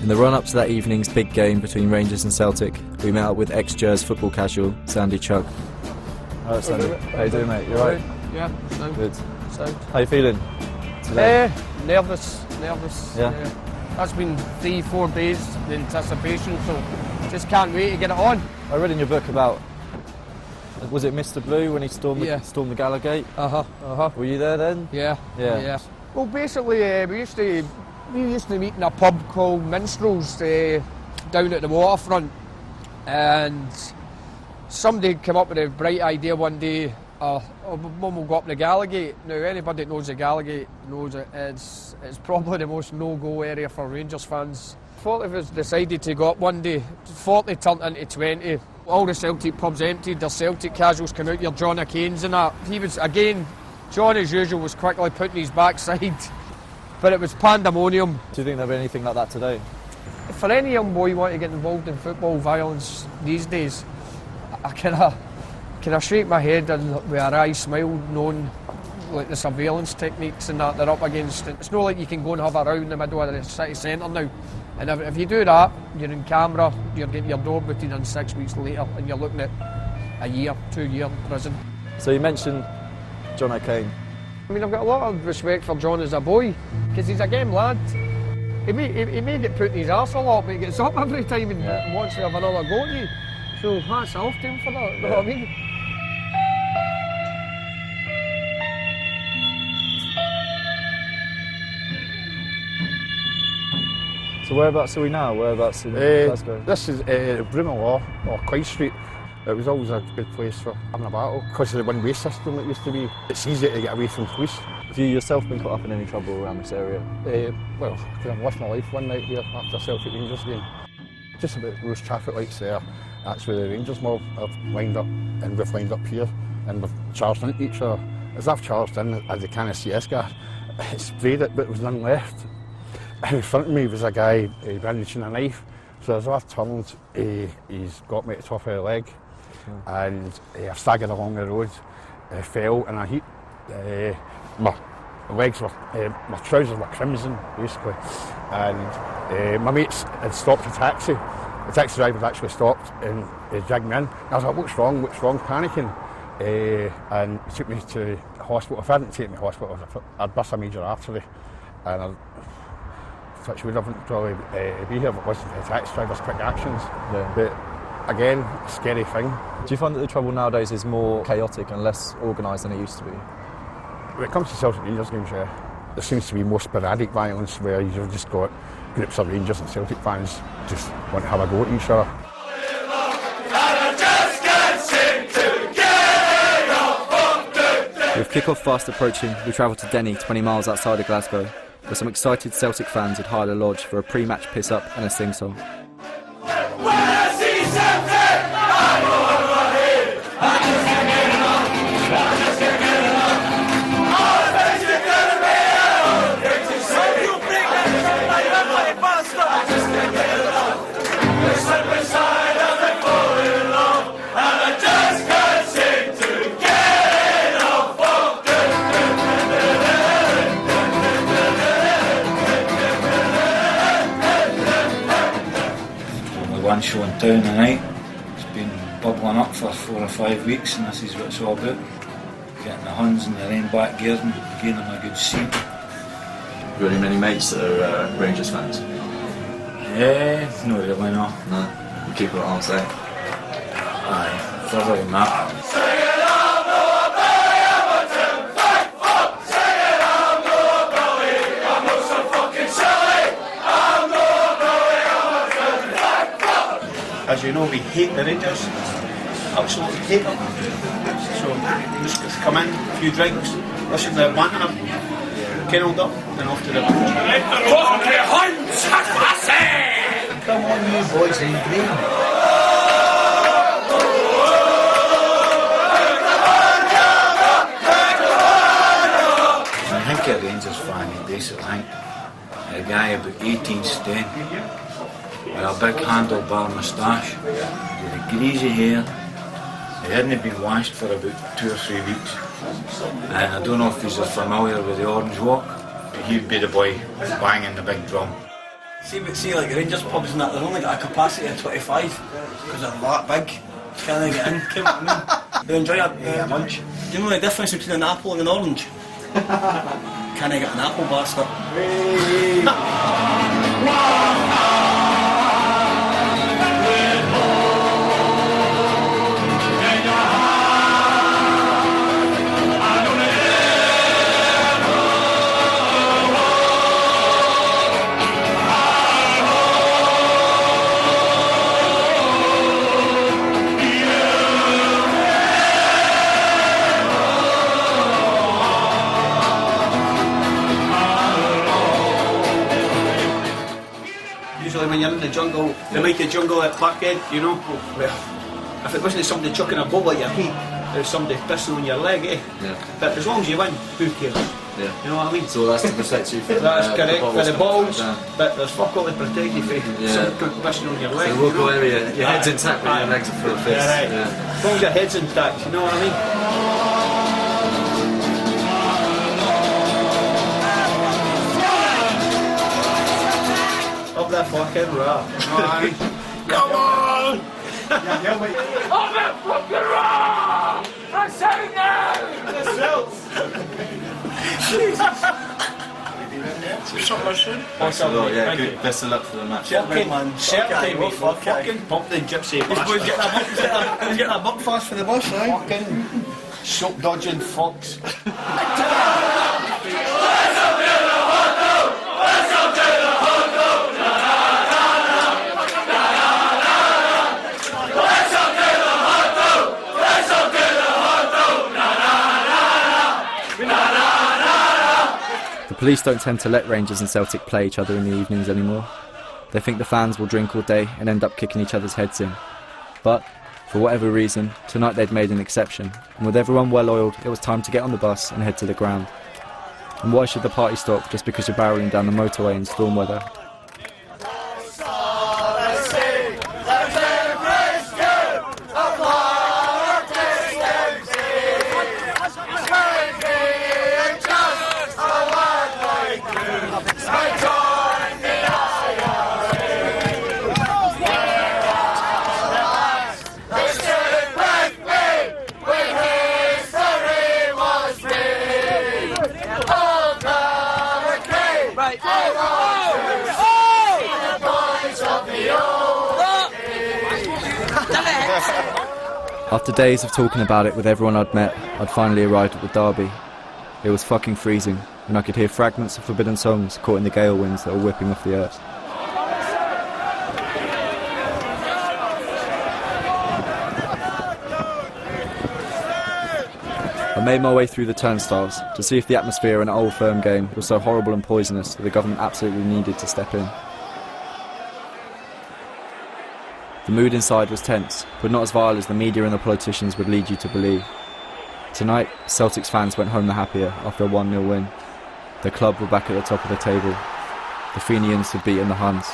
In the run-up to that evening's big game between Rangers and Celtic, we met up with ex-Jers football casual Sandy Chugg. Alright Sandy, how you doing mate? You alright? Yeah, sound. Good. Sound. How you feeling today? Nervous. Yeah? That's been 3-4 days of anticipation, so just can't wait to get it on. I read in your book about, was it Mr. Blue when he stormed the Gala Gate? Were you there then? Yeah. Well, basically, we used to meet in a pub called Minstrels down at the waterfront, and somebody came up with a bright idea one day. When we'll go up the Gala Gate. Now, anybody that knows the Gala Gate knows it's probably the most no-go area for Rangers fans. 40 of us decided to go up one day. 40 turned into 20. All the Celtic pubs emptied, their Celtic casuals came out, your John O'Kane's and that. He was, again, John as usual was quickly putting his backside, but it was pandemonium. Do you think there'll be anything like that today? For any young boy who wants to get involved in football violence these days, I can I shake my head and with a wry smile, knowing like the surveillance techniques and that they're up against. It's not like you can go and have a round in the middle of the city centre now. And if you do that, you're in camera, you're getting your door booted in 6 weeks later, and you're looking at a year, 2 year prison. So you mentioned John O'Kane. I mean, I've got a lot of respect for John as a boy, because he's a game lad. He may get put in his arse a lot, but he gets up every time and wants to have another go at you. So hats off to him for that, you know what I mean? So whereabouts are we now? Whereabouts in Glasgow? This is Broomer Law, or Clyde Street. It was always a good place for having a battle because of the one-way system it used to be. It's easy to get away from police. Have you yourself been caught up in any trouble around this area? Well, I lost my life one night here after a Celtic Rangers game. Just about those traffic lights there, that's where the Rangers mob have lined up, and we've lined up here, and we've charged into each other. As I've charged in, as they kind of CS gas, it sprayed it, but there was none left. And in front of me was a guy brandishing a knife. So as I turned, he's got me at the top of the leg, and I staggered along the road, fell in a heap. My legs were, my trousers were crimson, basically. And my mates had stopped a taxi. The taxi driver had actually stopped and dragged me in. I was like, what's wrong, panicking. And he took me to the hospital. If I hadn't taken me to the hospital, I'd burst a major artery. And which would have probably be here if it wasn't for the taxi driver's quick actions. Yeah. But again, a scary thing. Do you find that the trouble nowadays is more chaotic and less organised than it used to be? When it comes to Celtic Rangers games, there seems to be more sporadic violence where you've just got groups of Rangers and Celtic fans just want to have a go at each other. With kick-off fast approaching, we travel to Denny, 20 miles outside of Glasgow, where some excited Celtic fans had hired a lodge for a pre-match piss-up and a sing-song. One show in town tonight. It's been bubbling up for 4 or 5 weeks, and this is what it's all about. Getting the Huns in their own back gears and giving them a good seat. Have you got any many mates that are Rangers fans? Not really, no. No? You keep it at arm's length? Aye, further than that. As you know, we hate the Rangers, absolutely hate them. So just come in, a few drinks, listen to their banter, kennelled up, and off to the match. Come on, you boys in green. I think a Rangers fan, he basically think a guy about 18 stone, with a big handlebar moustache, with a greasy hair. He hadn't been washed for about 2 or 3 weeks. And I don't know if he's familiar with the Orange Walk, but he'd be the boy banging the big drum. See, like the Rangers pubs and that, they've only got a capacity of 25 because they're that big. Can't they get in? What I mean? They enjoy a lunch. Do you know the difference between an apple and an orange? Can I get an apple, bastard? Usually when you're in the jungle, they make the jungle at Blackhead, you know. Well, if it wasn't somebody chucking a ball at your feet, there's somebody pissing on your leg, eh? Yeah. But as long as you win, who cares? Yeah. You know what I mean? So that's to protect you from That's correct, for the balls, down. but there's fuck all to protect you from somebody pissing on your leg. So the local area, your head's intact but your legs are full of fists. Yeah, right. Yeah. As long as your head's intact, you know what I mean? Up that fucking rock. Come on! Up that fucking rock! I say now! The Celts! Oh, yeah, good. Best of luck for the match. Fucking pump the gypsy He's getting a buck fast for the bus, right? fucking soap dodging fucks. The police don't tend to let Rangers and Celtic play each other in the evenings anymore. They think the fans will drink all day and end up kicking each other's heads in. But, for whatever reason, tonight they'd made an exception, and with everyone well oiled, it was time to get on the bus and head to the ground. And why should the party stop just because you're barrelling down the motorway in storm weather? After days of talking about it with everyone I'd met, I'd finally arrived at the derby. It was fucking freezing, and I could hear fragments of forbidden songs caught in the gale winds that were whipping off the earth. I made my way through the turnstiles to see if the atmosphere in an Old Firm game was so horrible and poisonous that the government absolutely needed to step in. The mood inside was tense, but not as vile as the media and the politicians would lead you to believe. Tonight, Celtics fans went home the happier after a 1-0 win. Their club were back at the top of the table. The Fenians had beaten the Huns,